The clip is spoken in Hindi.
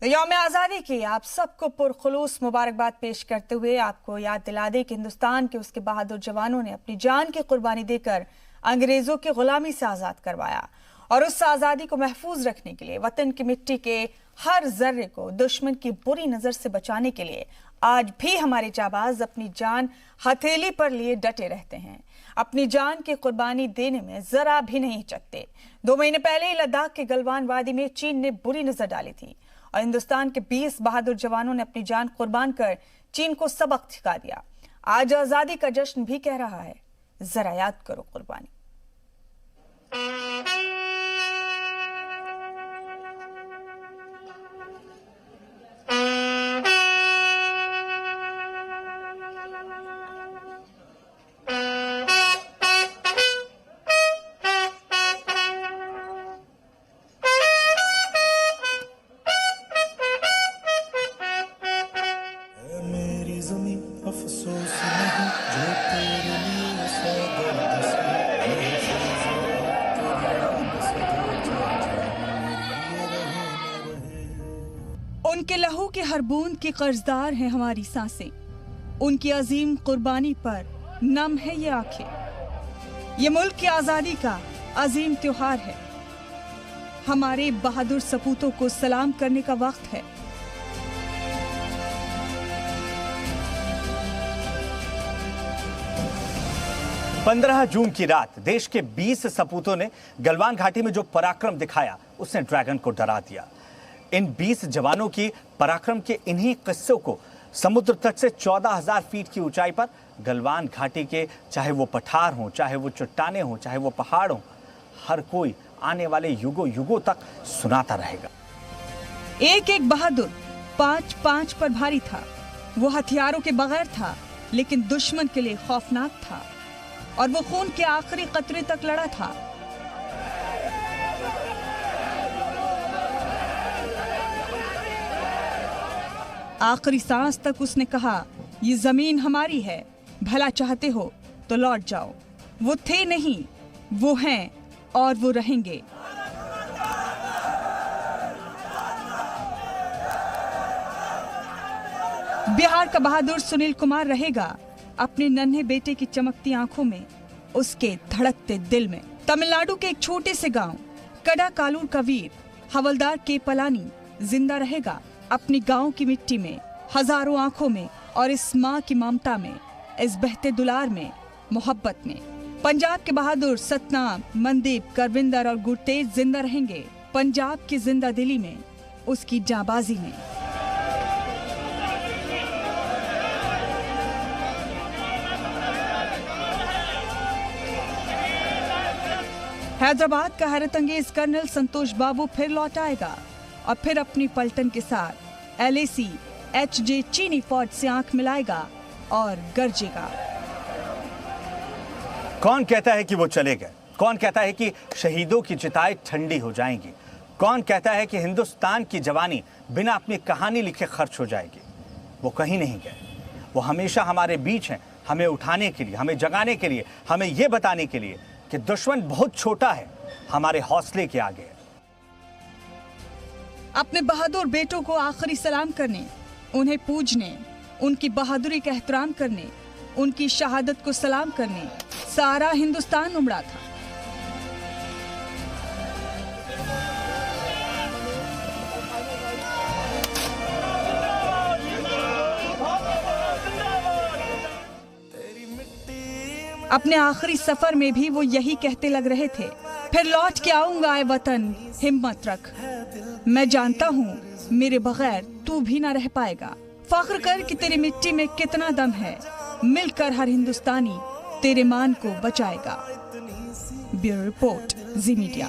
यौम आज़ादी की आप सबको पुरखुलूस मुबारकबाद पेश करते हुए आपको याद दिला दे कि हिंदुस्तान के उसके बहादुर जवानों ने अपनी जान की कुर्बानी देकर अंग्रेजों की गुलामी से आज़ाद करवाया और उस आज़ादी को महफूज रखने के लिए वतन की मिट्टी के हर जर्रे को दुश्मन की बुरी नजर से बचाने के लिए आज भी हमारे जाबाज अपनी जान हथेली पर लिए डटे रहते हैं। अपनी जान की कुर्बानी देने में जरा भी नहीं हिचकते। 2 महीने पहले ही लद्दाख के गलवान वादी में चीन ने बुरी नजर डाली थी और हिंदुस्तान के 20 बहादुर जवानों ने अपनी जान कुर्बान कर चीन को सबक सिखा दिया। आज आजादी का जश्न भी कह रहा है, जरा याद करो कुर्बानी। अफसोस नहीं जो तेरे लिए सागर उनके लहू के हर बूंद की कर्जदार हैं हमारी सांसें, उनकी अजीम कुर्बानी पर नम है ये आंखें। ये मुल्क की आजादी का अजीम त्योहार है, हमारे बहादुर सपूतों को सलाम करने का वक्त है। पंद्रह जून की रात देश के 20 सपूतों ने गलवान घाटी में जो पराक्रम दिखाया उसने ड्रैगन को डरा दिया। इन 20 जवानों की पराक्रम के इन्हीं किस्सों को समुद्र तट से 14,000 फीट की ऊंचाई पर गलवान घाटी के, चाहे वो पठार हों, चाहे वो चट्टाने हों, चाहे वो पहाड़ हों, हर कोई आने वाले युगों युगों तक सुनाता रहेगा। एक एक बहादुर 5-5 पर भारी था। वो हथियारों के बगैर था, लेकिन दुश्मन के लिए खौफनाक था और वो खून के आखिरी कतरे तक लड़ा था। आखिरी सांस तक उसने कहा, ये जमीन हमारी है, भला चाहते हो तो लौट जाओ। वो थे नहीं, वो हैं और वो रहेंगे। बिहार का बहादुर सुनील कुमार रहेगा अपने नन्हे बेटे की चमकती आंखों में, उसके धड़कते दिल में। तमिलनाडु के एक छोटे से गांव कडाकालूर का वीर हवलदार के पलानी जिंदा रहेगा अपनी गांव की मिट्टी में, हजारों आंखों में और इस माँ की ममता में, इस बहते दुलार में, मोहब्बत में। पंजाब के बहादुर सतनाम, मनदीप, करविंदर और गुरतेज जिंदा रहेंगे पंजाब की जिंदा दिली में, उसकी जाबाजी में। हैदराबाद का हैरत अंगेज कर्नल संतोष बाबू फिर लौट आएगा और फिर अपनी पलटन के साथ LAC HJ चीनी फौज से आंख मिलाएगा और गरजेगा। कौन कहता है कि वो चले गए? कौन कहता है कि शहीदों की चिताएं ठंडी हो जाएंगी? कौन कहता है कि हिंदुस्तान की जवानी बिना अपनी कहानी लिखे खर्च हो जाएगी? वो कहीं नहीं गए, वो हमेशा हमारे बीच हैं, हमें उठाने के लिए, हमें जगाने के लिए, हमें ये बताने के लिए कि दुश्मन बहुत छोटा है हमारे हौसले के आगे। अपने बहादुर बेटों को आखिरी सलाम करने, उन्हें पूजने, उनकी बहादुरी का एहतराम करने, उनकी शहादत को सलाम करने सारा हिंदुस्तान उमड़ा था। अपने आखिरी सफर में भी वो यही कहते लग रहे थे, फिर लौट के आऊंगा ऐ वतन, हिम्मत रख। मैं जानता हूँ मेरे बगैर तू भी ना रह पाएगा। फख्र कर कि तेरी मिट्टी में कितना दम है, मिलकर हर हिंदुस्तानी तेरे मान को बचाएगा। ब्यूरो रिपोर्ट, जी मीडिया।